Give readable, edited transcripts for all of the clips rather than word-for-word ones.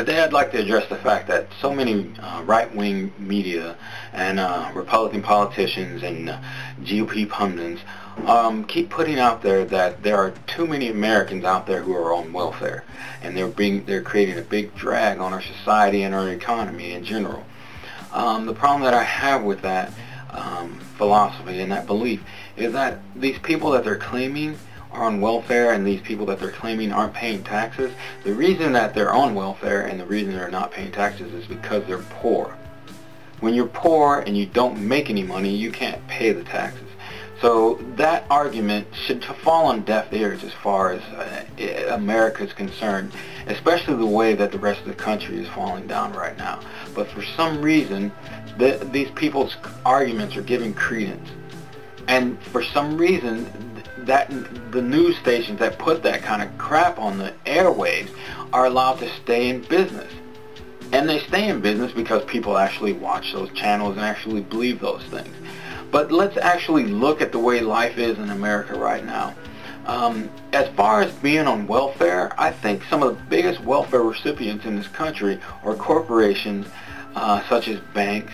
Today I'd like to address the fact that so many right-wing media and Republican politicians and GOP pundits keep putting out there that there are too many Americans out there who are on welfare, and they're creating a big drag on our society and our economy in general. The problem that I have with that philosophy and that belief is that these people that they're claiming are on welfare and these people that they're claiming aren't paying taxes, the reason that they're on welfare and the reason they're not paying taxes is because they're poor. When you're poor and you don't make any money, you can't pay the taxes. So that argument should fall on deaf ears as far as America is concerned, especially the way that the rest of the country is falling down right now. But for some reason, these people's arguments are giving credence. And for some reason, that the news stations that put that kind of crap on the airwaves are allowed to stay in business. And they stay in business because people actually watch those channels and actually believe those things. But let's actually look at the way life is in America right now. As far as being on welfare, I think some of the biggest welfare recipients in this country are corporations such as banks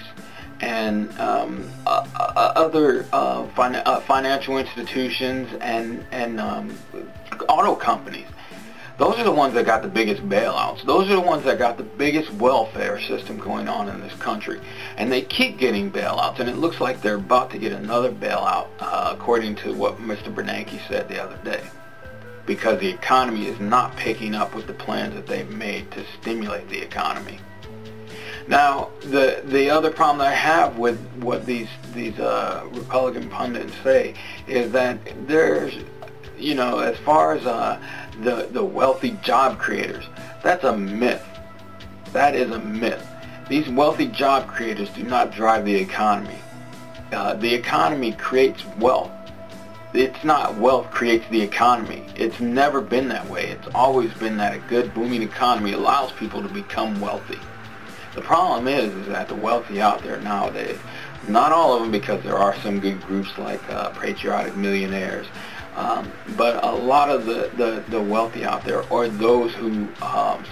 and other financial institutions and auto companies. Those are the ones that got the biggest bailouts. Those are the ones that got the biggest welfare system going on in this country. And they keep getting bailouts, and it looks like they're about to get another bailout, according to what Mr. Bernanke said the other day, because the economy is not picking up with the plans that they've made to stimulate the economy. Now, the other problem that I have with what these Republican pundits say is that there's, as far as the wealthy job creators, that's a myth. That is a myth. These wealthy job creators do not drive the economy. The economy creates wealth. It's not wealth creates the economy. It's never been that way. It's always been that a good booming economy allows people to become wealthy. The problem is that the wealthy out there nowadays, not all of them, because there are some good groups like patriotic millionaires, but a lot of the wealthy out there, or those who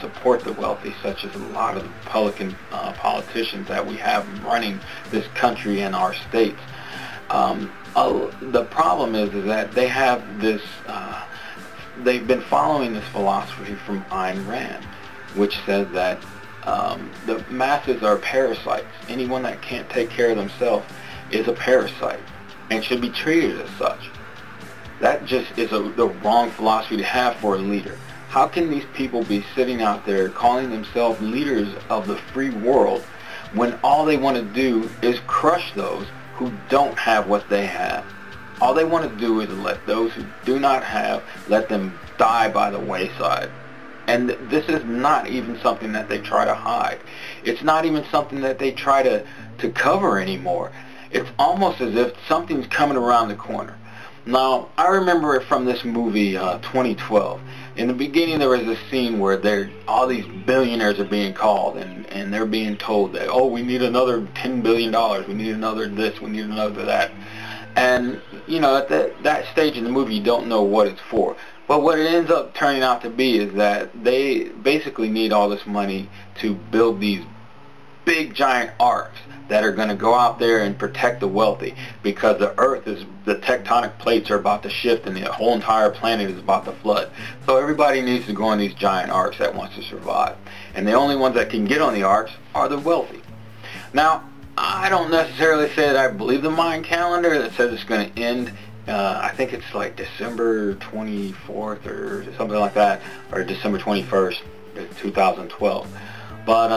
support the wealthy, such as a lot of the Republican politicians that we have running this country and our states, the problem is that they have this, they've been following this philosophy from Ayn Rand, which says that the masses are parasites. Anyone that can't take care of themselves is a parasite and should be treated as such. That just is the wrong philosophy to have for a leader. How can these people be sitting out there calling themselves leaders of the free world when all they want to do is crush those who don't have what they have? All they want to do is let those who do not have, let them die by the wayside. And this is not even something that they try to hide. It's not even something that they try to cover anymore. It's almost as if something's coming around the corner. Now, I remember it from this movie, 2012. In the beginning, there was a scene where all these billionaires are being called, and they're being told that, oh, we need another $10 billion, we need another this, we need another that. And, at that stage in the movie, you don't know what it's for. But what it ends up turning out to be is that they basically need all this money to build these big giant arcs that are going to go out there and protect the wealthy, because the tectonic plates are about to shift and the whole entire planet is about to flood. So everybody needs to go on these giant arcs that wants to survive. And the only ones that can get on the arcs are the wealthy. Now, I don't necessarily say that I believe the Mayan calendar that says it's going to end, I think it's like December 24th or something like that, or December 21st, 2012. But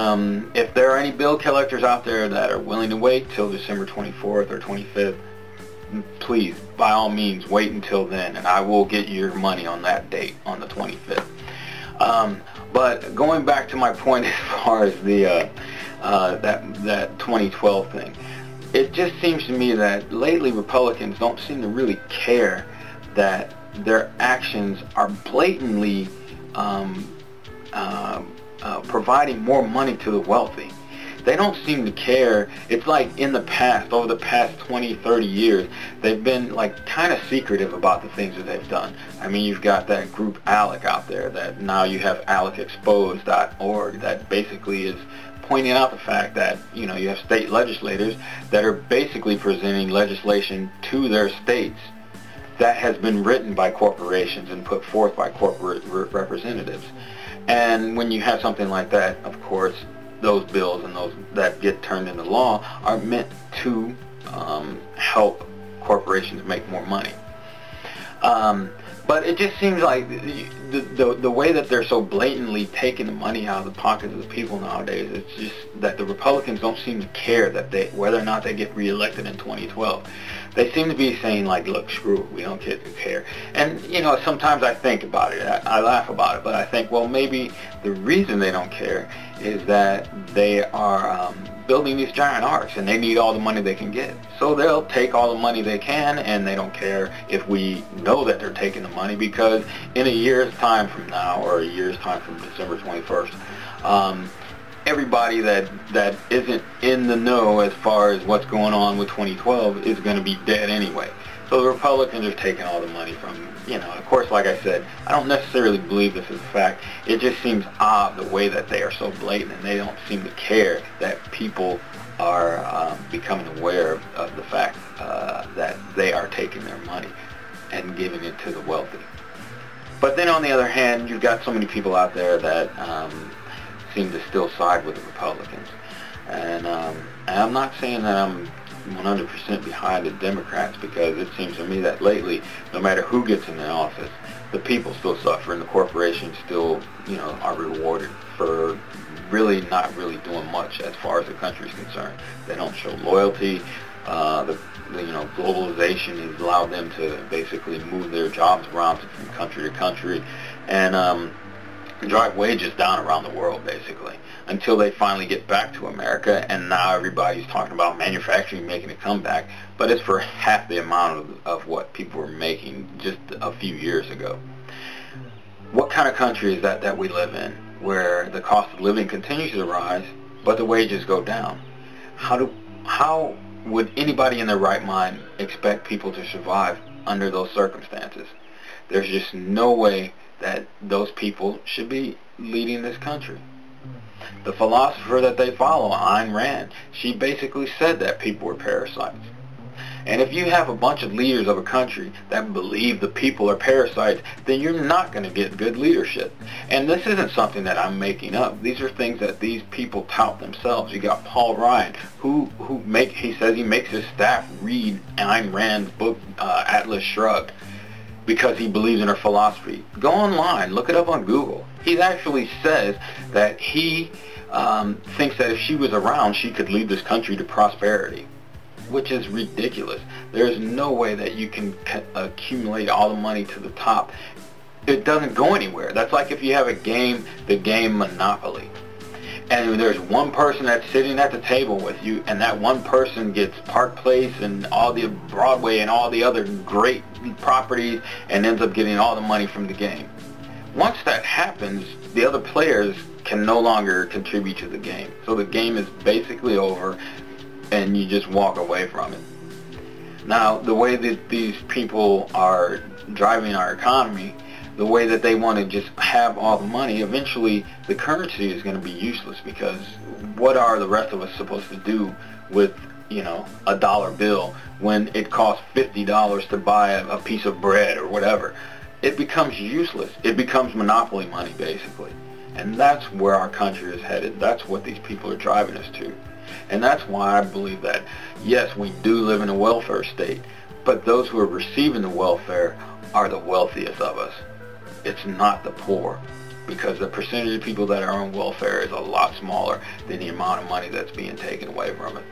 if there are any bill collectors out there that are willing to wait till December 24th or 25th, please, by all means, wait until then, and I will get your money on that date, on the 25th. But going back to my point as far as the that 2012 thing, it just seems to me that lately Republicans don't seem to really care that their actions are blatantly providing more money to the wealthy. they don't seem to care. It's like in the past, over the past 20, 30 years, they've been like kind of secretive about the things that they've done. I mean, you've got that group ALEC out there, that now you have ALECexposed.org, that basically is pointing out the fact that, you know, you have state legislators that are basically presenting legislation to their states that has been written by corporations and put forth by corporate representatives. And when you have something like that, of course, those bills and those that get turned into law are meant to help corporations make more money. But it just seems like the way that they're so blatantly taking the money out of the pockets of the people nowadays, it's just that the Republicans don't seem to care that whether or not they get reelected in 2012. They seem to be saying like, look, screw it, we don't care. And, you know, sometimes I think about it, I laugh about it, but I think, well, maybe the reason they don't care is that they are building these giant arcs and they need all the money they can get. So they'll take all the money they can, and they don't care if we know that they're taking the money, because in a year's time from now, or a year's time from December 21st, everybody that isn't in the know as far as what's going on with 2012 is going to be dead anyway. So the Republicans are taking all the money from, you know, of course, like I said, I don't necessarily believe this is a fact. It just seems odd the way that they are so blatant, and they don't seem to care that people are becoming aware of the fact that they are taking their money and giving it to the wealthy. But then on the other hand, you've got so many people out there that seem to still side with the Republicans. And I'm not saying that I'm 100% behind the Democrats, because it seems to me that lately, no matter who gets in the office, the people still suffer, and the corporations still, you know, are rewarded for really not really doing much as far as the country is concerned. They don't show loyalty. You know, globalization has allowed them to basically move their jobs around from country to country, and drive wages down around the world, basically, until they finally get back to America. And now everybody's talking about manufacturing making a comeback, but it's for half the amount of what people were making just a few years ago. What kind of country is that we live in, where the cost of living continues to rise, but the wages go down? How would anybody in their right mind expect people to survive under those circumstances? There's just no way that those people should be leading this country. The philosopher that they follow, Ayn Rand, she basically said that people were parasites. And if you have a bunch of leaders of a country that believe the people are parasites, then you're not going to get good leadership. And this isn't something that I'm making up. These are things that these people tout themselves. You got Paul Ryan, he says he makes his staff read Ayn Rand's book, Atlas Shrugged, because he believes in her philosophy. Go online, look it up on Google. He actually says that he thinks that if she was around, she could lead this country to prosperity, which is ridiculous. There's no way that you can accumulate all the money to the top. It doesn't go anywhere. That's like if you have a game, the game Monopoly, and there's one person that's sitting at the table with you, and that one person gets Park Place and all the Broadway and all the other great properties, and ends up getting all the money from the game. Once that happens, the other players can no longer contribute to the game. So the game is basically over, and you just walk away from it. Now, the way that these people are driving our economy, the way that they want to just have all the money, eventually the currency is going to be useless, because what are the rest of us supposed to do with, you know, a dollar bill when it costs $50 to buy a piece of bread or whatever? It becomes useless. It becomes monopoly money, basically. And that's where our country is headed. That's what these people are driving us to. And that's why I believe that, yes, we do live in a welfare state, but those who are receiving the welfare are the wealthiest of us. It's not the poor, because the percentage of people that are on welfare is a lot smaller than the amount of money that's being taken away from it.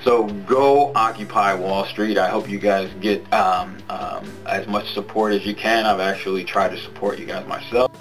So go Occupy Wall Street. I hope you guys get as much support as you can. I've actually tried to support you guys myself.